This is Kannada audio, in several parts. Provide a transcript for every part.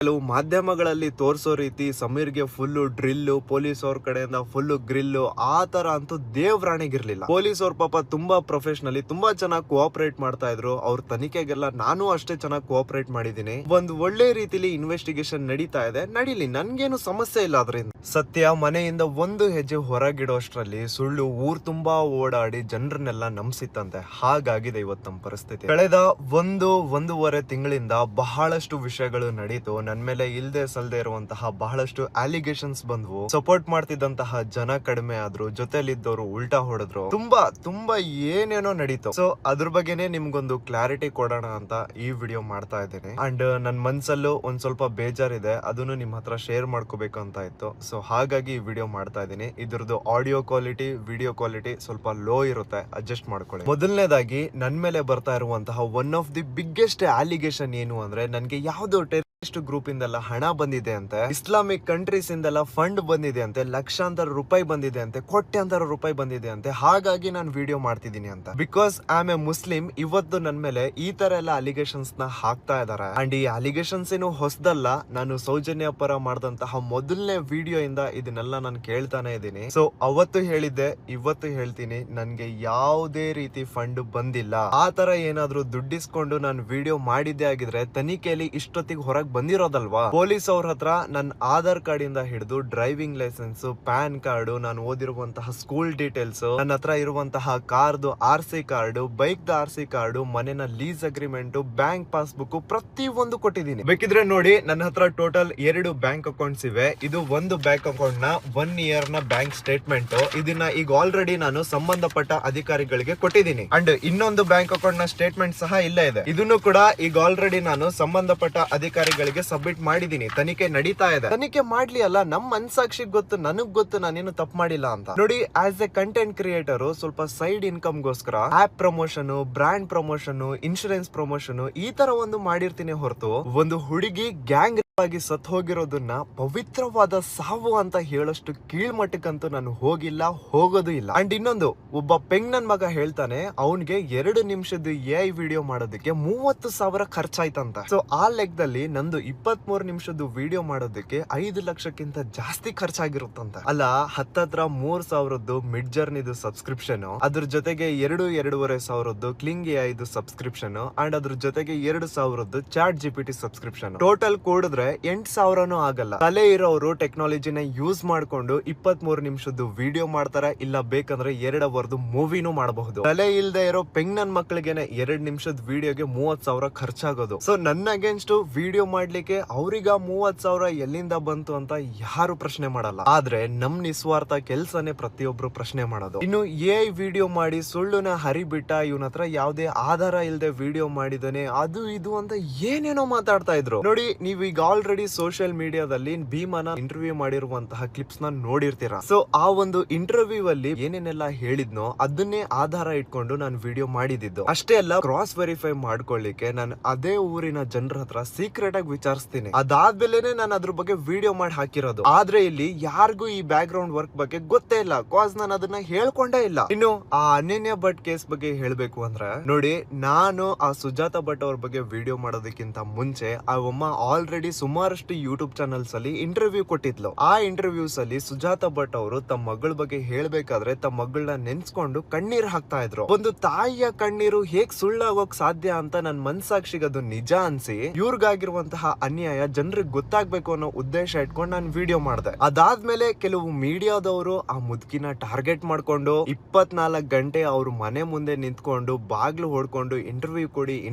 ಕೆಲವು ಮಾಧ್ಯಮಗಳಲ್ಲಿ ತೋರಿಸೋ ರೀತಿ ಸಮೀರ್ಗೆ ಫುಲ್ ಡ್ರಿಲ್, ಪೊಲೀಸ್ ಅವ್ರ ಕಡೆಯಿಂದ ಫುಲ್ ಗ್ರಿಲ್, ಆ ತರ ಅಂತೂ ದೇವ್ರಾಣಿಗಿರ್ಲಿಲ್ಲ. ಪೊಲೀಸ್ ಅವ್ರ ಪಾಪ ತುಂಬಾ ಪ್ರೊಫೆಷನಲಿ ತುಂಬಾ ಚೆನ್ನಾಗಿ ಕೋಆಪರೇಟ್ ಮಾಡ್ತಾ ಇದ್ರು. ಅವ್ರ ತನಿಖೆಗೆಲ್ಲ ನಾನು ಅಷ್ಟೇ ಚೆನ್ನಾಗಿ ಕೋಆಪರೇಟ್ ಮಾಡಿದೀನಿ. ಒಂದು ಒಳ್ಳೆ ರೀತಿಲಿ ಇನ್ವೆಸ್ಟಿಗೇಷನ್ ನಡೀತಾ ಇದೆ, ನಡೀಲಿ, ನನ್ಗೇನು ಸಮಸ್ಯೆ ಇಲ್ಲ ಅದರಿಂದ. ಸತ್ಯ ಮನೆಯಿಂದ ಒಂದು ಹೆಜ್ಜೆ ಹೊರಗಿಡೋಷ್ಟ್ರಲ್ಲಿ ಸುಳ್ಳು ಊರ್ ತುಂಬಾ ಓಡಾಡಿ ಜನರನ್ನೆಲ್ಲ ನಂಬಿಸಿತ್ತಂತೆ. ಹಾಗಾಗಿದೆ ಇವತ್ತು ನಮ್ಮ ಪರಿಸ್ಥಿತಿ. ಕಳೆದ ಒಂದೂವರೆ ತಿಂಗಳಿಂದ ಬಹಳಷ್ಟು ವಿಷಯಗಳು ನಡೀತು. ನನ್ ಮೇಲೆ ಇಲ್ದೆ ಸಲ್ದೆ ಇರುವಂತಹ ಬಹಳಷ್ಟು ಅಲಿಗೇಷನ್ಸ್ ಬಂದ್ವು. ಸಪೋರ್ಟ್ ಮಾಡ್ತಿದ್ದಂತಹ ಜನ ಕಡಿಮೆ ಆದ್ರು, ಜೊತೆಲಿದ್ದವರು ಉಲ್ಟಾ ಹೊಡೆದ್ರು, ತುಂಬಾ ಏನೇನೋ ನಡೀತು. ಸೊ ಅದ್ರ ಬಗ್ಗೆನೆ ನಿಮ್ಗೊಂದು ಕ್ಲಾರಿಟಿ ಕೊಡೋಣ ಅಂತ ಈ ವಿಡಿಯೋ ಮಾಡ್ತಾ ಇದ್ದೀನಿ. ಅಂಡ್ ನನ್ ಮನ್ಸಲ್ಲೂ ಒಂದ್ ಸ್ವಲ್ಪ ಬೇಜಾರಿದೆ, ಅದನ್ನು ನಿಮ್ ಹತ್ರ ಶೇರ್ ಮಾಡ್ಕೋಬೇಕು ಅಂತ ಇತ್ತು. ಸೊ ಹಾಗಾಗಿ ಈ ವಿಡಿಯೋ ಮಾಡ್ತಾ ಇದ್ದೀನಿ. ಇದ್ರದ್ದು ಆಡಿಯೋ ಕ್ವಾಲಿಟಿ, ವಿಡಿಯೋ ಕ್ವಾಲಿಟಿ ಸ್ವಲ್ಪ ಲೋ ಇರುತ್ತೆ, ಅಡ್ಜಸ್ಟ್ ಮಾಡ್ಕೊಳ್ಳಿ. ಮೊದಲನೇದಾಗಿ ನನ್ ಮೇಲೆ ಬರ್ತಾ ಇರುವಂತಹ one of the biggest allegation ಏನು ಅಂದ್ರೆ, ನನ್ಗೆ ಯಾವ್ದೋ ಗ್ರೂಪ್ ಇಂದೆಲ್ಲ ಹಣ ಬಂದಿದೆ ಅಂತೆ, ಇಸ್ಲಾಮಿಕ್ ಕಂಟ್ರೀಸ್ ಇಂದೆಲ್ಲ ಫಂಡ್ ಬಂದಿದೆ ಅಂತೆ, ಲಕ್ಷಾಂತರ ರೂಪಾಯಿ ಬಂದಿದೆ ಅಂತೆ, ಕೋಟ್ಯಾಂತರ ರೂಪಾಯಿ ಬಂದಿದೆ ಅಂತೆ. ಹಾಗಾಗಿ ನಾನು ವಿಡಿಯೋ ಮಾಡ್ತಿದ್ದೀನಿ ಅಂತ. Because I am A Muslim. ಇವತ್ತು ನನ್ ಮೇಲೆ ಈ ತರ ಎಲ್ಲ ಅಲಿಗೇಷನ್ಸ್ ನ ಹಾಕ್ತಾ ಇದಾರೆ. ಅಂಡ್ ಈ ಅಲಿಗೇಷನ್ಸ್ ಏನು ಹೊಸದಲ್ಲ. ನಾನು ಸೌಜನ್ಯ ಪರ ಮಾಡಿದಂತಹ ಮೊದಲನೇ ವಿಡಿಯೋ ಇಂದ ಇದನ್ನೆಲ್ಲ ನಾನು ಕೇಳ್ತಾನೆ ಇದ್ದೀನಿ. ಸೊ ಅವತ್ತು ಹೇಳಿದ್ದೆ, ಇವತ್ತು ಹೇಳ್ತೀನಿ, ನನ್ಗೆ ಯಾವುದೇ ರೀತಿ ಫಂಡ್ ಬಂದಿಲ್ಲ. ಆ ತರ ಏನಾದ್ರೂ ದುಡ್ಡಿಸ್ಕೊಂಡು ನಾನು ವಿಡಿಯೋ ಮಾಡಿದ್ದೆ ಆಗಿದ್ರೆ ತನಿಖೆಯಲ್ಲಿ ಇಷ್ಟೊತ್ತಿಗೆ ಹೊರಗೆ ಬಂದಿರೋದಲ್ವಾ. ಪೊಲೀಸ್ ಅವ್ರ ಹತ್ರ ನನ್ನ ಆಧಾರ್ ಕಾರ್ಡ್ ಇಂದ ಹಿಡಿದು ಡ್ರೈವಿಂಗ್ ಲೈಸೆನ್ಸ್, ಪ್ಯಾನ್ ಕಾರ್ಡ್, ನಾನು ಓದಿರುವಂತಹ ಸ್ಕೂಲ್ ಡೀಟೇಲ್ಸ್, ನನ್ನ ಹತ್ರ ಇರುವಂತಹ ಕಾರ್ದು RC card, bike the RC card, ಮನೆನ ಲೀಸ್ ಅಗ್ರಿಮೆಂಟ್, ಬ್ಯಾಂಕ್ ಪಾಸ್ಬುಕ್, ಪ್ರತಿ ಒಂದು ಕೊಟ್ಟಿದ್ದೀನಿ. ಬೇಕಿದ್ರೆ ನೋಡಿ, ನನ್ನ ಹತ್ರ ಟೋಟಲ್ 2 ಬ್ಯಾಂಕ್ ಅಕೌಂಟ್ಸ್ ಇವೆ. ಇದು ಒಂದು ಬ್ಯಾಂಕ್ ಅಕೌಂಟ್ ನ 1 ಇಯರ್ ನ ಬ್ಯಾಂಕ್ ಸ್ಟೇಟ್ಮೆಂಟ್. ಇದನ್ನ ಈಗ ಆಲ್ರೆಡಿ ನಾನು ಸಂಬಂಧಪಟ್ಟ ಅಧಿಕಾರಿಗಳಿಗೆ ಕೊಟ್ಟಿದ್ದೀನಿ. ಅಂಡ್ ಇನ್ನೊಂದು ಬ್ಯಾಂಕ್ ಅಕೌಂಟ್ ನ ಸ್ಟೇಟ್ಮೆಂಟ್ ಸಹ ಇಲ್ಲೇ ಇದೆ. ಇದನ್ನು ಕೂಡ ಈಗ ಆಲ್ರೆಡಿ ನಾನು ಸಂಬಂಧಪಟ್ಟ ಅಧಿಕಾರಿಗಳಿಗೆ ಸಬ್ಮಿಟ್ ಮಾಡಿದೀನಿ. ತನಿಖೆ ನಡೀತಾ ಇದೆ. ತನಿಖೆ ಮಾಡ್ಲಿ ಅಲ್ಲ, ನಮ್ ಮನ್ಸಾಕ್ಷಿಗೆ ಗೊತ್ತು, ನನಗ್ ಗೊತ್ತು ನಾನೇನು ತಪ್ಪು ಮಾಡಿಲ್ಲ ಅಂತ. ನೋಡಿ, ಆಸ್ ಎ ಕಂಟೆಂಟ್ ಕ್ರಿಯೇಟರ್ ಸ್ವಲ್ಪ ಸೈಡ್ ಇನ್ಕಮ್ ಗೋಸ್ಕರ app promotion, brand promotion, insurance promotion ಈ ತರ ಒಂದು ಮಾಡಿರ್ತೀನಿ ಹೊರತು ಒಂದು ಹುಡುಗಿ ಗ್ಯಾಂಗ್ ಆಗಿ ಸತ್ ಹೋಗಿರೋದನ್ನ ಪವಿತ್ರವಾದ ಸಾವು ಅಂತ ಹೇಳಷ್ಟು ಕೀಳ್ಮಟ್ಟಕ್ಕಂತೂ ನಾನು ಹೋಗಿಲ್ಲ, ಹೋಗೋದು ಇಲ್ಲ. ಅಂಡ್ ಇನ್ನೊಂದು, ಒಬ್ಬ ಪೆಂಗ್ ನನ್ ಮಗ ಹೇಳ್ತಾನೆ, ಅವನ್ಗೆ 2 ನಿಮಿಷದ AI ವಿಡಿಯೋ ಮಾಡೋದಕ್ಕೆ 30,000 ಖರ್ಚಾಯ್ತಂತ. ಸೊ ಆ ಲೆಕ್ಕದಲ್ಲಿ ನಂದು 23 ನಿಮಿಷದ ವಿಡಿಯೋ ಮಾಡೋದಕ್ಕೆ 5 ಲಕ್ಷಕ್ಕಿಂತ ಜಾಸ್ತಿ ಖರ್ಚಾಗಿರುತ್ತಂತ. ಅಲ್ಲ, ಹತ್ತತ್ರ 3,000 ಮಿಡ್ ಜರ್ನಿದು ಸಬ್ಸ್ಕ್ರಿಪ್ಷನ್, ಅದ್ರ ಜೊತೆಗೆ 2-2.5 ಸಾವಿರದ್ದು ಕ್ಲಿಂಗ್ AI ಸಬ್ಸ್ಕ್ರಿಪ್ಷನ್, ಅಂಡ್ ಅದ್ರ ಜೊತೆಗೆ 2,000 ಚಾಟ್ GPT ಸಬ್ಸ್ಕ್ರಿಪ್ಷನ್. ಟೋಟಲ್ ಕೂಡಿದ್ರೆ 8,000 ಆಗಲ್ಲ. ತಲೆ ಇರೋರು ಟೆಕ್ನಾಲಜಿನ ಯೂಸ್ ಮಾಡ್ಕೊಂಡು 23 ನಿಮಿಷದ್ದು ವಿಡಿಯೋ ಮಾಡ್ತಾರೆ, ಇಲ್ಲ ಬೇಕಂದ್ರೆ 2 ಅವರ್ದು ಮೂವಿನೂ ಮಾಡಬಹುದು. ತಲೆ ಇಲ್ದೆ ಇರೋ ಪೆಂಗ್ ನನ್ ಮಕ್ಳಿಗೆನೆ 2 ನಿಮಿಷದ ವಿಡಿಯೋಗೆ 30,000 ಖರ್ಚಾಗೋದು. ಸೊ ನನ್ನ ಅಗೇನ್ಸ್ಟ್ ವಿಡಿಯೋ ಮಾಡ್ಲಿಕ್ಕೆ ಅವ್ರಿಗ 30,000 ಎಲ್ಲಿಂದ ಬಂತು ಅಂತ ಯಾರು ಪ್ರಶ್ನೆ ಮಾಡಲ್ಲ. ಆದ್ರೆ ನಮ್ ನಿಸ್ವಾರ್ಥ ಕೆಲ್ಸನೇ ಪ್ರತಿಯೊಬ್ರು ಪ್ರಶ್ನೆ ಮಾಡೋದು. ಇನ್ನು AI ವಿಡಿಯೋ ಮಾಡಿ ಸುಳ್ಳುನ ಹರಿಬಿಟ್ಟ, ಇವನ ಹತ್ರ ಯಾವ್ದೇ ಆಧಾರ ಇಲ್ದೆ ವಿಡಿಯೋ ಮಾಡಿದಾನೆ, ಅದು ಇದು ಅಂತ ಏನೇನೋ ಮಾತಾಡ್ತಾ ಇದ್ರು. ನೋಡಿ, ನೀವೀಗ ಆಲ್ರೆಡಿ ಸೋಷಿಯಲ್ ಮೀಡಿಯಾದಲ್ಲಿ ಭೀಮನ ಇಂಟರ್ವ್ಯೂ ಮಾಡಿರುವಂತಹ ಕ್ಲಿಪ್ಸ್ ನ ನೋಡಿರ್ತೀರಾ. ಸೊ ಆ ಒಂದು ಇಂಟರ್ವ್ಯೂ ಅಲ್ಲಿ ಏನೇನೆಲ್ಲ ಹೇಳಿದ್ನೋ ಅದನ್ನೇ ಆಧಾರ ಇಟ್ಕೊಂಡು ನಾನು ವಿಡಿಯೋ ಮಾಡಿದ್ದು. ಅಷ್ಟೇ ಅಲ್ಲ, ಕ್ರಾಸ್ ವೆರಿಫೈ ಮಾಡ್ಕೊಳ್ಳಿಕ್ಕೆ ನಾನು ಅದೇ ಊರಿನ ಜನರ ಹತ್ರ ಸೀಕ್ರೆಟ್ ಆಗಿ ವಿಚಾರಿಸ್ತೀನಿ. ಅದಾದ್ಮೇಲೆ ನಾನು ಅದ್ರ ಬಗ್ಗೆ ವಿಡಿಯೋ ಮಾಡಿ ಹಾಕಿರೋದು. ಆದ್ರೆ ಇಲ್ಲಿ ಯಾರಿಗೂ ಈ ಬ್ಯಾಕ್ ಗ್ರೌಂಡ್ ವರ್ಕ್ ಬಗ್ಗೆ ಗೊತ್ತೇ ಇಲ್ಲ, ಕಾಸ್ ನಾನು ಅದನ್ನ ಹೇಳ್ಕೊಂಡೇ ಇಲ್ಲ. ಇನ್ನು ಆ ಅನನ್ಯ ಭಟ್ ಕೇಸ್ ಬಗ್ಗೆ ಹೇಳ್ಬೇಕು ಅಂದ್ರೆ, ನೋಡಿ, ನಾನು ಆ ಸುಜಾತ ಭಟ್ ಅವ್ರ ಬಗ್ಗೆ ವಿಡಿಯೋ ಮಾಡೋದಕ್ಕಿಂತ ಮುಂಚೆ ಆ ಅಮ್ಮ ಆಲ್ರೆಡಿ ಸುಮಾರಷ್ಟು ಯೂಟ್ಯೂಬ್ ಚಾನಲ್ಸ್ ಅಲ್ಲಿ ಇಂಟರ್ವ್ಯೂ ಕೊಟ್ಟಿದ್ಲು. ಆ ಇಂಟರ್ವ್ಯೂಸ್ ಅಲ್ಲಿ ಸುಜಾತ ಭಟ್ ಅವರು ತಮ್ಮ ಮಗಳ ಬಗ್ಗೆ ಹೇಳ್ಬೇಕಾದ್ರೆ ತಮ್ಮ ಮಗಳನ್ನ ನೆನ್ಸ್ಕೊಂಡು ಕಣ್ಣೀರ್ ಹಾಕ್ತಾ ಇದ್ರು. ಒಂದು ತಾಯಿಯ ಕಣ್ಣೀರು ಹೇಗ್ ಸುಳ್ಳಾಗೋಕ್ ಸಾಧ್ಯ ಅಂತ ನನ್ ಮನ್ಸಾಕ್ಷಿಗೆ ಅದು ನಿಜ ಅನ್ಸಿ, ಇವ್ರಿಗಾಗಿರುವಂತಹ ಅನ್ಯಾಯ ಜನರಿಗೆ ಗೊತ್ತಾಗ್ಬೇಕು ಅನ್ನೋ ಉದ್ದೇಶ ಇಟ್ಕೊಂಡು ನಾನು ವಿಡಿಯೋ ಮಾಡಿದೆ. ಅದಾದ್ಮೇಲೆ ಕೆಲವು ಮೀಡಿಯಾದವರು ಆ ಮುದುಕಿನ ಟಾರ್ಗೆಟ್ ಮಾಡ್ಕೊಂಡು 24 ಗಂಟೆ ಅವ್ರ ಮನೆ ಮುಂದೆ ನಿಂತ್ಕೊಂಡು ಬಾಗ್ಲು ಹೊಡ್ಕೊಂಡು ಇಂಟರ್ವ್ಯೂ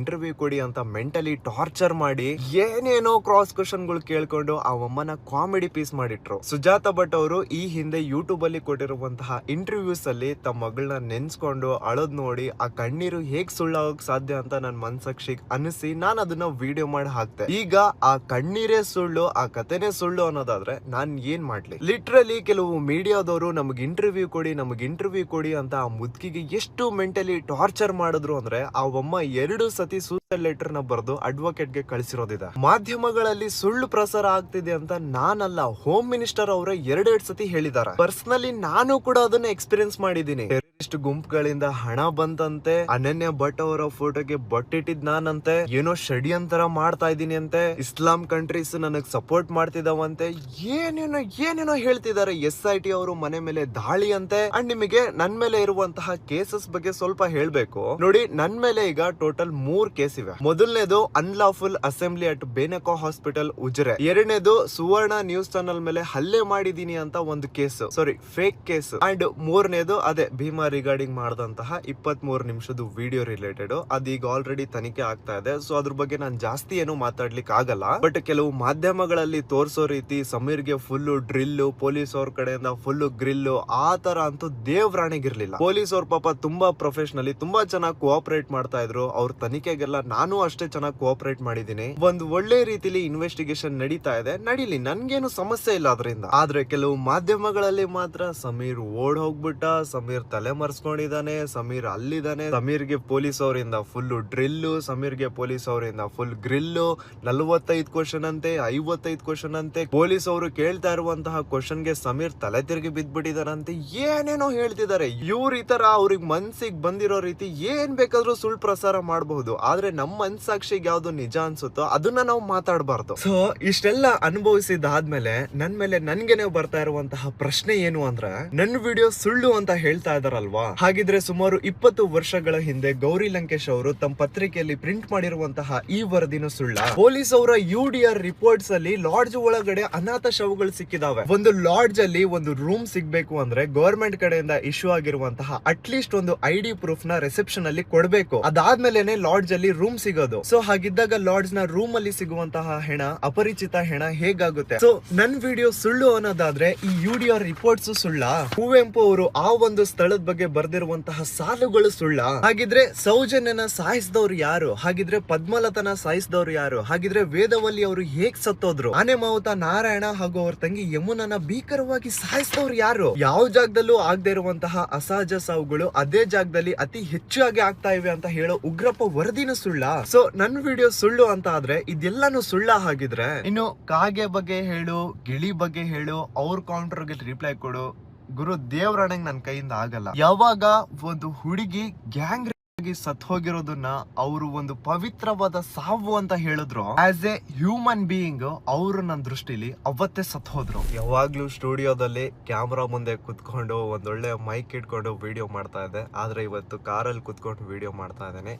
ಕೊಡಿ ಅಂತ ಮೆಂಟಲಿ ಟಾರ್ಚರ್ ಮಾಡಿ ಏನೇನೋ ಕ್ರಾಸ್ ಕ್ವಶನ್ ಗಳು ಕೇಳ್ಕೊಂಡು ಆ ಅಮ್ಮನ ಕಾಮಿಡಿ ಪೀಸ್ ಮಾಡಿಟ್ರು. ಸುಜಾತ ಭಟ್ ಅವರು ಈ ಹಿಂದೆ ಯೂಟ್ಯೂಬ್ ಅಲ್ಲಿ ಕೊಟ್ಟಿರುವಂತಹ ಇಂಟರ್ವ್ಯೂಸ್ ಅಲ್ಲಿ ತಮ್ಮ ಮಗಳನ್ನ ನೆನ್ಸ್ಕೊಂಡು ಅಳದ್ ನೋಡಿ ಆ ಕಣ್ಣೀರು ಹೇಗ್ ಸುಳ್ಳಾಗೋಕ್ ಸಾಧ್ಯ ಅಂತ ನನ್ ಮನ್ಸಾಕ್ಷಿಗೆ ಅನಿಸಿ ನಾನು ಅದನ್ನ ವಿಡಿಯೋ ಮಾಡಿ ಹಾಕ್ತೆ. ಈಗ ಆ ಕಣ್ಣೀರೇ ಸುಳ್ಳು, ಆ ಕಥೆನೇ ಸುಳ್ಳು ಅನ್ನೋದಾದ್ರೆ ನಾನ್ ಏನ್ ಮಾಡ್ಲಿ? ಲಿಟ್ರಲಿ ಕೆಲವು ಮೀಡಿಯಾದವರು ನಮಗ್ ಇಂಟರ್ವ್ಯೂ ಕೊಡಿ ಅಂತ ಆ ಮುದ್ಕಿಗೆ ಎಷ್ಟು ಮೆಂಟಲಿ ಟಾರ್ಚರ್ ಮಾಡಿದ್ರು ಅಂದ್ರೆ, ಆ ಅಮ್ಮ 2 ಸತಿ ಸೂಸೈಡ್ ಲೆಟರ್ ನ ಬರೆದು ಅಡ್ವೊಕೇಟ್ ಗೆ ಕಳಿಸಿರೋದಿದೆ. ಮಾಧ್ಯಮಗಳಲ್ಲಿ ಸುಳ್ಳು ಪ್ರಸಾರ ಆಗ್ತಿದೆ ಅಂತ ನಾನಲ್ಲ, ಹೋಮ್ ಮಿನಿಸ್ಟರ್ ಅವರೇ 2 ಸತಿ ಹೇಳಿದ್ದಾರೆ. ಪರ್ಸನಲಿ ನಾನು ಕೂಡ ಅದನ್ನ ಎಕ್ಸ್ಪೀರಿಯನ್ಸ್ ಮಾಡಿದ್ದೀನಿ. ಇಷ್ಟು ಗುಂಪುಗಳಿಂದ ಹಣ ಬಂತಂತೆ, ಅನನ್ಯ ಭಟ್ ಅವರ ಫೋಟೋಗೆ ಬೊಟ್ಟಿಟ್ಟಿದ್ ನಾನಂತೆ, ಏನೋ ಷಡ್ಯಂತರ ಮಾಡ್ತಾ ಇದೀನಿ ಅಂತೆ, ಇಸ್ಲಾಂ ಕಂಟ್ರೀಸ್ ನನಗ್ ಸಪೋರ್ಟ್ ಮಾಡ್ತಿದಾವಂತೆ, ಏನೇನೋ ಹೇಳ್ತಿದ್ದಾರೆ. SIT ಅವರು ಮನೆ ಮೇಲೆ ದಾಳಿ ಅಂತೆ. ಅಂಡ್ ನಿಮಗೆ ನನ್ ಮೇಲೆ ಇರುವಂತಹ ಕೇಸಸ್ ಬಗ್ಗೆ ಸ್ವಲ್ಪ ಹೇಳ್ಬೇಕು ನೋಡಿ. ನನ್ ಮೇಲೆ ಈಗ ಟೋಟಲ್ 3 ಕೇಸ್ ಇವೆ. ಮೊದಲನೇದು unlawful assembly at Benaka hospital Ujire. ಎರಡನೇದು ಸುವರ್ಣ ನ್ಯೂಸ್ ಚಾನಲ್ ಮೇಲೆ ಹಲ್ಲೆ ಮಾಡಿದೀನಿ ಅಂತ ಒಂದು case, sorry fake case. And ಮೂರನೇದು ಅದೇ ಭೀಮಾ ರಿಗಾರ್ಡಿಂಗ್ ಮಾಡಿದಂತಹ 23 ನಿಮಿಷದ ವಿಡಿಯೋ ರಿಲೇಟೆಡ್. ಅದೀಗ ಆಲ್ರೆಡಿ ತನಿಖೆ ಆಗ್ತಾ ಇದೆ. ಸೊ ಅದ್ರ ಬಗ್ಗೆ ನಾನು ಜಾಸ್ತಿ ಏನು ಮಾತಾಡ್ಲಿಕ್ಕೆ ಆಗಲ್ಲ. ಬಟ್ ಕೆಲವು ಮಾಧ್ಯಮಗಳಲ್ಲಿ ತೋರಿಸೋ ರೀತಿ ಸಮೀರ್ಗೆ ಫುಲ್ ಡ್ರಿಲ್, ಪೊಲೀಸ್ ಅವ್ರ ಕಡೆಯಿಂದ ಫುಲ್ ಗ್ರಿಲ್, ಆ ತರ ಅಂತೂ ದೇವ್ರಾಣಿಗಿರ್ಲಿಲ್ಲ. ಪೊಲೀಸ್ ಅವ್ರ ಪಾಪ ತುಂಬಾ ಪ್ರೊಫೆಷನಲಿ ತುಂಬಾ ಚೆನ್ನಾಗಿ ಕೋಆಪರೇಟ್ ಮಾಡ್ತಾ ಇದ್ರು. ಅವ್ರ ತನಿಖೆಗೆಲ್ಲ ನಾನು ಅಷ್ಟೇ ಚೆನ್ನಾಗಿ ಕೋಆಪರೇಟ್ ಮಾಡಿದೀನಿ. ಒಂದು ಒಳ್ಳೆ ರೀತಿಲಿ ಇನ್ವೆಸ್ಟಿಗೇಷನ್ ನಡೀತಾ ಇದೆ, ನಡೀಲಿ, ನನ್ಗೇನು ಸಮಸ್ಯೆ ಇಲ್ಲ ಅದರಿಂದ. ಆದ್ರೆ ಕೆಲವು ಮಾಧ್ಯಮಗಳಲ್ಲಿ ಮಾತ್ರ ಸಮೀರ್ ಓಡ್ ಹೋಗ್ಬಿಟ್ಟ, ಸಮೀರ್ ತಲೆ ಮರ್ಸ್ಕೊಂಡಿದ್ದಾನೆ, ಸಮೀರ್ ಅಲ್ಲಿದ್ದಾನೆ, ಸಮೀರ್ಗೆ ಪೊಲೀಸ್ ಅವರಿಂದ ಫುಲ್ ಡ್ರಿಲ್, ಸಮೀರ್ಗೆ ಪೊಲೀಸ್ ಅವರಿಂದ ಫುಲ್ ಗ್ರಿಲ್, 45 ಕ್ವಶನ್ ಅಂತೆ, 55 ಕ್ವಶನ್ ಅಂತೆ. ಪೊಲೀಸ್ ಅವರು ಕೇಳ್ತಾ ಇರುವಂತಹ ಕ್ವಶನ್ ಗೆ ಸಮೀರ್ ತಲೆ ತಿರುಗಿ ಬಿದ್ದ್ಬಿಟ್ಟಿದಾರಂತೆ, ಏನೇನೋ ಹೇಳ್ತಿದ್ದಾರೆ. ಇವ್ರ ಈ ತರ ಅವ್ರಿಗೆ ಮನ್ಸಿಗೆ ಬಂದಿರೋ ರೀತಿ ಏನ್ ಬೇಕಾದ್ರೂ ಸುಳ್ಳು ಪ್ರಸಾರ ಮಾಡಬಹುದು. ಆದ್ರೆ ನಮ್ಮ ಮನ್ಸಾಕ್ಷಿಗೆ ಯಾವ್ದು ನಿಜ ಅನ್ಸುತ್ತೋ ಅದನ್ನ ನಾವು ಮಾತಾಡಬಾರ್ದು. ಸೊ ಇಷ್ಟೆಲ್ಲ ಅನುಭವಿಸಿದಾದ್ಮೇಲೆ ನನ್ ಮೇಲೆ ನನ್ಗೆನೆ ಬರ್ತಾ ಇರುವಂತಹ ಪ್ರಶ್ನೆ ಏನು ಅಂದ್ರೆ, ನನ್ನ ವಿಡಿಯೋ ಸುಳ್ಳು ಅಂತ ಹೇಳ್ತಾ ಇದಾರಲ್ವಾ, ಹಾಗಿದ್ರೆ ಸುಮಾರು 20 ವರ್ಷಗಳ ಹಿಂದೆ ಗೌರಿ ಲಂಕೇಶ್ ಅವರು ತಮ್ಮ ಪತ್ರಿಕೆಯಲ್ಲಿ ಪ್ರಿಂಟ್ ಮಾಡಿರುವಂತಹ ಈ ವರದಿನ ಸುಳ್ಳ? ಪೊಲೀಸ್ ಅವರ UDR ರಿಪೋರ್ಟ್ಸ್ ಅಲ್ಲಿ ಲಾಡ್ಜ್ ಒಳಗಡೆ ಅನಾಥ ಶವಗಳು ಸಿಕ್ಕಿದಾವೆ. ಒಂದು ಲಾಡ್ಜ್ ಅಲ್ಲಿ ಒಂದು ರೂಮ್ ಸಿಗ್ಬೇಕು ಅಂದ್ರೆ ಗವರ್ಮೆಂಟ್ ಕಡೆಯಿಂದ ಇಶ್ಯೂ ಆಗಿರುವಂತಹ ಅಟ್ಲೀಸ್ಟ್ ಒಂದು ID ಪ್ರೂಫ್ ನ ರಿಸೆಪ್ಷನ್ ಅಲ್ಲಿ ಕೊಡ್ಬೇಕು. ಅದಾದ್ಮೇಲೆನೆ ಲಾಡ್ಜ್ ಅಲ್ಲಿ ರೂಮ್ ಸಿಗೋದು. ಸೊ ಹಾಗಿದ್ದಾಗ ಲಾಡ್ಜ್ ನ ರೂಮ್ ಅಲ್ಲಿ ಸಿಗುವಂತಹ ಹೆಣ ಅಪರಿಚಿತ ಹೆಣ ಹೇಗಾಗುತ್ತೆ? ಸೊ ನನ್ ವಿಡಿಯೋ ಸುಳ್ಳು ಅನ್ನೋದಾದ್ರೆ ಈ UDR ರಿಪೋರ್ಟ್ಸ್ ಸುಳ್ಳ? ಕುವೆಂಪು ಅವರು ಆ ಒಂದು ಸ್ಥಳದ ಬಗ್ಗೆ ಬರ್ದಿರುವಂತಹ ಸಾಲುಗಳು ಸುಳ್ಳ? ಹಾಗಿದ್ರೆ ಸೌಜನ್ಯನ ಸಾಯಿಸಿದವ್ರು ಯಾರು? ಹಾಗಿದ್ರೆ ಪದ್ಮಲತನ ಸಾಯಿಸಿದವ್ರು ಯಾರು? ಹಾಗಿದ್ರೆ ವೇದವಲ್ಲಿ ಅವರು ಹೇಗ್ ಸತ್ತೋದ್ರು? ಆನೆ ಮಾವುತ ನಾರಾಯಣ ಹಾಗೂ ಅವ್ರ ತಂಗಿ ಯಮುನನ ಭೀಕರವಾಗಿ ಸಾಯಿಸಿದವ್ರು ಯಾರು? ಯಾವ ಜಾಗದಲ್ಲೂ ಆಗದೆ ಇರುವಂತಹ ಅಸಹಜ ಸಾವುಗಳು ಅದೇ ಜಾಗದಲ್ಲಿ ಅತಿ ಹೆಚ್ಚಾಗಿ ಆಗ್ತಾ ಇವೆ ಅಂತ ಹೇಳೋ ಉಗ್ರಪ್ಪ ವರದಿನ ಸುಳ್ಳ? ಸೊ ನನ್ ವಿಡಿಯೋ ಸುಳ್ಳು ಅಂತ ಆದ್ರೆ ಇದೆಲ್ಲಾನು ಸುಳ್ಳ? ಹಾಗಿದ್ರೆ ಇನ್ನು ಕಾಗೆ ಬಗ್ಗೆ ಹೇಳು, ಗಿಳಿ ಬಗ್ಗೆ ಹೇಳು, ಅವ್ರ ಕೌಂಟರ್ಗೆ ರಿಪ್ಲೈ ಕೊಡು, ಗುರು ದೇವ್ರಾಣಂಗ್ ನನ್ ಕೈಯಿಂದ ಆಗಲ್ಲ. ಯಾವಾಗ ಒಂದು ಹುಡುಗಿ ಗ್ಯಾಂಗ್ ಸತ್ ಹೋಗಿರೋದನ್ನ ಅವರು ಒಂದು ಪವಿತ್ರವಾದ ಸಾವು ಅಂತ ಹೇಳಿದ್ರು, ಆಸ್ ಎ ಹ್ಯೂಮನ್ ಬೀಯಿಂಗ್ ಅವರು ನನ್ನ ದೃಷ್ಟಿಲಿ ಅವತ್ತೇ ಸತ್ ಹೋದ್ರು. ಯಾವಾಗ್ಲೂ ಸ್ಟುಡಿಯೋದಲ್ಲಿ ಕ್ಯಾಮ್ರಾ ಮುಂದೆ ಕುತ್ಕೊಂಡು ಒಂದೊಳ್ಳೆ ಮೈಕ್ ಇಟ್ಕೊಂಡು ವಿಡಿಯೋ ಮಾಡ್ತಾ ಇದ್ದೆ, ಆದ್ರೆ ಇವತ್ತು ಕಾರಲ್ಲಿ ಕುತ್ಕೊಂಡು ವಿಡಿಯೋ ಮಾಡ್ತಾ ಇದ್ದೇನೆ.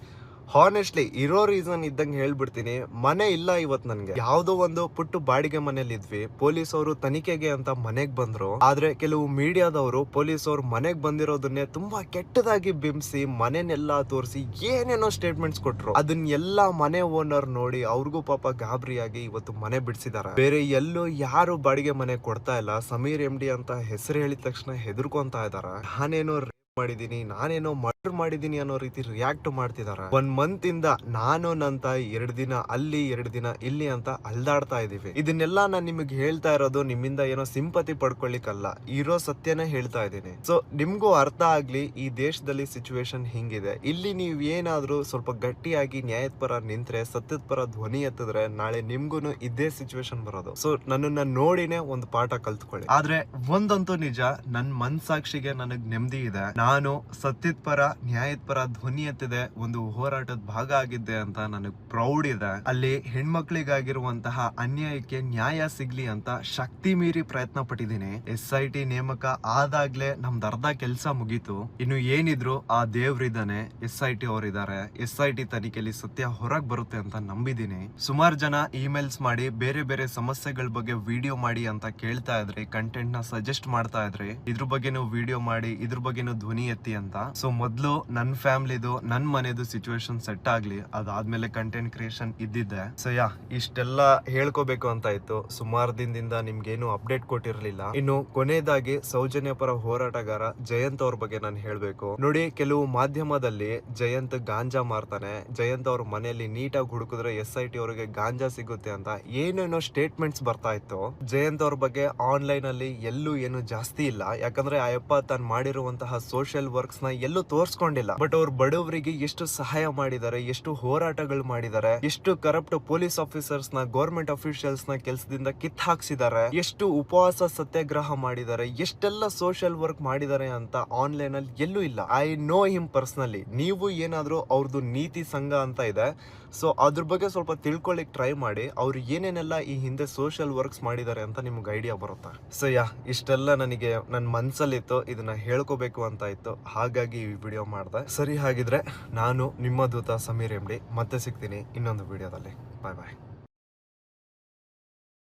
ಹಾನೆಸ್ಟ್ಲಿ ಇರೋ ರೀಸನ್ ಇದ್ದಂಗೆ ಹೇಳ್ಬಿಡ್ತೀನಿ, ಮನೆ ಇಲ್ಲ ಇವತ್ ನನ್ಗೆ. ಯಾವ್ದೋ ಒಂದು ಪುಟ್ಟು ಬಾಡಿಗೆ ಮನೇಲಿ ಇದ್ವಿ. ಪೊಲೀಸ್ ಅವರು ತನಿಖೆಗೆ ಅಂತ ಮನೆಗ್ ಬಂದ್ರು. ಆದ್ರೆ ಕೆಲವು ಮೀಡಿಯಾದವರು ಪೊಲೀಸ್ ಅವ್ರು ಮನೆಗ್ ಬಂದಿರೋದನ್ನೇ ತುಂಬಾ ಕೆಟ್ಟದಾಗಿ ಬಿಂಬಿಸಿ ಮನೆನೆಲ್ಲಾ ತೋರಿಸಿ ಏನೇನೋ ಸ್ಟೇಟ್ಮೆಂಟ್ಸ್ ಕೊಟ್ರು. ಅದನ್ನೆಲ್ಲಾ ಮನೆ ಓನರ್ ನೋಡಿ ಅವ್ರಿಗೂ ಪಾಪ ಗಾಬರಿಯಾಗಿ ಇವತ್ತು ಮನೆ ಬಿಡಿಸಿದಾರೆ. ಬೇರೆ ಎಲ್ಲೂ ಯಾರು ಬಾಡಿಗೆ ಮನೆ ಕೊಡ್ತಾ ಇಲ್ಲ. ಸಮೀರ್ MD ಅಂತ ಹೆಸರು ಹೇಳಿದ ತಕ್ಷಣ ಹೆದರ್ಕೊಂತಾ ಇದಾರೆ. ನಾನೇನೋ ಮಾಡಿದೀನಿ, ನಾನೇನೋ ಮರ್ಡರ್ ಮಾಡಿದೀನಿ ಅನ್ನೋ ರೀತಿ ರಿಯಾಕ್ಟ್ ಮಾಡ್ತಿದಾರೆ. 1 ಮಂತ್ ಇಂದ ನಾನು ನನ್ನ ತಾಯಿ 2 ದಿನ ಅಲ್ಲಿ 2 ದಿನ ಇಲ್ಲಿ ಅಂತ ಅಲ್ದಾಡ್ತಾ ಇದೀವಿ. ಇದನ್ನೆಲ್ಲ ನಾನು ನಿಮಗೆ ಹೇಳ್ತಾ ಇರೋದು ನಿಮ್ಮಿಂದ ಏನೋ ಸಿಂಪತಿ ಪಡ್ಕೊಳ್ಳಿಕ್ಕಲ್ಲ, ಇರೋ ಸತ್ಯನೇ ಹೇಳ್ತಾ ಇದ್ದೀನಿ. ಸೊ ನಿಮ್ಗೂ ಅರ್ಥ ಆಗ್ಲಿ ಈ ದೇಶದಲ್ಲಿ ಸಿಚುವೇಶನ್ ಹಿಂಗಿದೆ. ಇಲ್ಲಿ ನೀವ್ ಏನಾದ್ರೂ ಸ್ವಲ್ಪ ಗಟ್ಟಿಯಾಗಿ ನ್ಯಾಯದ ಪರ ನಿಂತ್ರೆ, ಸತ್ಯದ ಪರ ಧ್ವನಿ ಎತ್ತಿದ್ರೆ ನಾಳೆ ನಿಮ್ಗೂನು ಇದೇ ಸಿಚುವೇಶನ್ ಬರೋದು. ಸೊ ನನ್ನನ್ನ ನೋಡಿನೇ ಒಂದು ಪಾಠ ಕಲ್ತ್ಕೊಳ್ಳಿ. ಆದ್ರೆ ಒಂದಂತೂ ನಿಜ, ನನ್ ಮನ್ಸಾಕ್ಷಿಗೆ ನನಗ್ ನೆಮ್ಮದಿ ಇದೆ. ನಾನು ಸತ್ಯದ ಪರ ನ್ಯಾಯದ ಪರ ಧ್ವನಿ ಎತ್ತಿದೆ ಒಂದು ಹೋರಾಟದ ಭಾಗ ಆಗಿದ್ದೆ ಅಂತ ನನಗ್ ಪ್ರೌಡ್ ಇದೆ. ಅಲ್ಲಿ ಹೆಣ್ಮಕ್ಳಿಗಾಗಿರುವಂತಹ ಅನ್ಯಾಯಕ್ಕೆ ನ್ಯಾಯ ಸಿಗ್ಲಿ ಅಂತ ಶಕ್ತಿ ಮೀರಿ ಪ್ರಯತ್ನ ಪಟ್ಟಿದ್ದೀನಿ. SIT ನೇಮಕ ಆದಾಗ್ಲೇ ನಮ್ದು ಅರ್ಧ ಕೆಲ್ಸ ಮುಗೀತು. ಇನ್ನು ಏನಿದ್ರು ಆ ದೇವ್ರಿದ್ದಾನೆ, SIT ಅವರಿದ್ದಾರೆ. SIT ತನಿಖೆಯಲ್ಲಿ ಸತ್ಯ ಹೊರಗ್ ಬರುತ್ತೆ ಅಂತ ನಂಬಿದೀನಿ. ಸುಮಾರು ಜನ ಇಮೇಲ್ಸ್ ಮಾಡಿ ಬೇರೆ ಬೇರೆ ಸಮಸ್ಯೆಗಳ ಬಗ್ಗೆ ವಿಡಿಯೋ ಮಾಡಿ ಅಂತ ಕೇಳ್ತಾ ಇದ್ರಿ, ಕಂಟೆಂಟ್ ನ ಸಜೆಸ್ಟ್ ಮಾಡ್ತಾ ಇದ್ರಿ, ಇದ್ರ ಬಗ್ಗೆನೂ ವಿಡಿಯೋ ಮಾಡಿ, ಇದ್ರ ಬಗ್ಗೆನೂ ಧ್ವನಿ ಎತ್ತಿ ಅಂತ. ಸೊ ಮೊದ್ಲು ನನ್ ಫ್ಯಾಮಿಲಿದು ನನ್ ಮನೆದು ಸಿಚುವೇಶನ್ ಸೆಟ್ ಆಗ್ಲಿ, ಅದಾದ್ಮೇಲೆ ಕಂಟೆಂಟ್ ಕ್ರಿಯೇಷನ್ ಇದ್ದಿದ್ದೆ. ಸೊ ಇಷ್ಟೆಲ್ಲ ಹೇಳ್ಕೋಬೇಕು ಅಂತ ಇತ್ತು. ಸುಮಾರು ದಿನದಿಂದ ನಿಮ್ಗೇನು ಅಪ್ಡೇಟ್ ಕೊಟ್ಟಿರ್ಲಿಲ್ಲ. ಇನ್ನು ಕೊನೆಯದಾಗಿ ಸೌಜನ್ಯ ಪರ ಹೋರಾಟಗಾರ ಜಯಂತ್ ಅವ್ರ ಬಗ್ಗೆ ನಾನು ಹೇಳ್ಬೇಕು. ನೋಡಿ, ಕೆಲವು ಮಾಧ್ಯಮದಲ್ಲಿ ಜಯಂತ್ ಗಾಂಜಾ ಮಾರ್ತಾನೆ, ಜಯಂತ್ ಅವ್ರ ಮನೆಯಲ್ಲಿ ನೀಟಾಗಿ ಹುಡುಕಿದ್ರೆ SIT ಅವರಿಗೆ ಗಾಂಜಾ ಸಿಗುತ್ತೆ ಅಂತ ಏನೇನೋ ಸ್ಟೇಟ್ಮೆಂಟ್ಸ್ ಬರ್ತಾ ಇತ್ತು. ಜಯಂತ್ ಅವ್ರ ಬಗ್ಗೆ ಆನ್ಲೈನ್ ಅಲ್ಲಿ ಎಲ್ಲೂ ಏನು ಜಾಸ್ತಿ ಇಲ್ಲ. ಯಾಕಂದ್ರೆ ಆ ಯಪ್ಪ ತಾನು ಮಾಡಿರುವಂತಹ ಸೋಷಿಯಲ್ ಸೋಷಿಯಲ್ ವರ್ಕ್ಸ್ ನ ಎಲ್ಲೂ ತೋರ್ಸ್ಕೊಂಡಿಲ್ಲ. ಬಟ್ ಅವ್ರು ಬಡವರಿಗೆ ಎಷ್ಟು ಸಹಾಯ ಮಾಡಿದ್ದಾರೆ, ಎಷ್ಟು ಹೋರಾಟಗಳು ಮಾಡಿದ್ದಾರೆ, ಎಷ್ಟು ಕರಪ್ಟ್ ಪೊಲೀಸ್ ಆಫೀಸರ್ಸ್ ನ, ಗವರ್ಮೆಂಟ್ ಅಫಿಷಿಯಲ್ಸ್ ನ ಕೆಲಸದಿಂದ ಕಿತ್ ಹಾಕ್ಸಿದ್ದಾರೆ, ಎಷ್ಟು ಉಪವಾಸ ಸತ್ಯಾಗ್ರಹ ಮಾಡಿದ್ದಾರೆ, ಎಷ್ಟೆಲ್ಲ ಸೋಷಿಯಲ್ ವರ್ಕ್ ಮಾಡಿದ್ದಾರೆ ಅಂತ ಆನ್ಲೈನ್ ಅಲ್ಲಿ ಎಲ್ಲೂ ಇಲ್ಲ. I know him personally. ನೀವು ಏನಾದ್ರೂ ಅವ್ರದ್ದು ನೀತಿ ಸಂಘ ಅಂತ ಇದೆ, ಸೊ ಅದ್ರ ಬಗ್ಗೆ ಸ್ವಲ್ಪ ತಿಳ್ಕೊಳ್ಳಿಕ್ ಟ್ರೈ ಮಾಡಿ. ಅವ್ರು ಏನೇನೆಲ್ಲ ಈ ಹಿಂದೆ ಸೋಷಿಯಲ್ ವರ್ಕ್ಸ್ ಮಾಡಿದ್ದಾರೆ ಅಂತ ನಿಮ್ಗೆ ಐಡಿಯಾ ಬರುತ್ತೆ. ಸೊ ಇಷ್ಟೆಲ್ಲ ನನಗೆ ನನ್ನ ಮನ್ಸಲ್ಲಿತ್ತು, ಇದನ್ನ ಹೇಳ್ಕೋಬೇಕು ಅಂತ ಇತ್ತು, ಹಾಗಾಗಿ ಈ ವಿಡಿಯೋ ಮಾಡಿದೆ. ಸರಿ, ಹಾಗಿದ್ರೆ ನಾನು ನಿಮ್ಮ ದೂತ ಸಮೀರ್ MD ಮತ್ತೆ ಸಿಗ್ತೀನಿ ಇನ್ನೊಂದು ವಿಡಿಯೋದಲ್ಲಿ. ಬಾಯ್ ಬಾಯ್.